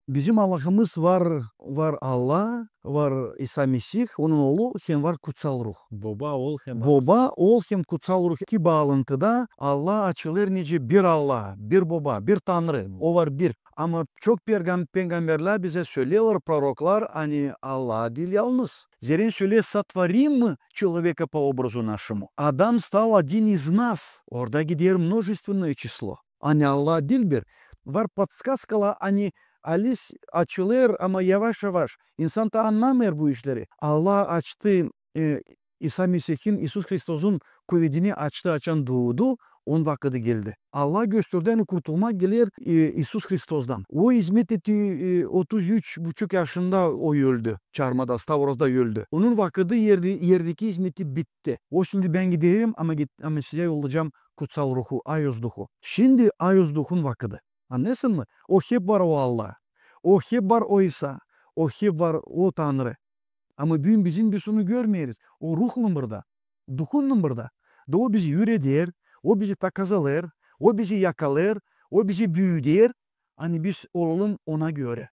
Bizim Allah'ımız var Allah, var İsa Mesih, onun oğlu, hem var kutsal ruh. Baba, oğul hem Baba, oğul hem kutsal ruh iki bağlantıda Allah açılır nice bir Allah, bir baba, bir Tanrı. O var bir. Ama çok peygamberler bize söylüyorlar, proroklar, hani Allah değil yalnız. Зерен söylüyor, сотворим человека по образу нашему. Adam стал один из нас. Orada gidiyor множественное число. Hani Allah değil bir. Var подсказкала, hani Alice açılır ama yavaş yavaş. İnsan da anlamıyor bu işleri. Allah açtı, İsa Mesih'in, İsus Kristos'un kuvvetini açan doğdu, on vakti geldi. Allah gösterdi, hani kurtulma gelir İsus Kristos'dan. O hizmet etti, 33,5 yaşında o öldü. Çarmıhada, Stavros'da öldü. Onun vakti yerdeki hizmeti bitti. O şimdi ben giderim ama size yollayacağım kutsal ruhu, Ayos Duhu. Şimdi Ayos Duh'un vakti. Anlıyorsun mu? O hep var o Allah. O hep var o İsa. O hep var o Tanrı. Ama bugün bizim bir sonu görmeyiz. O ruhun burada. Duhun burada. Da o bizi yüredir. O bizi takazalır. O bizi yakalar. O bizi büyüder. Hani biz olalım ona göre.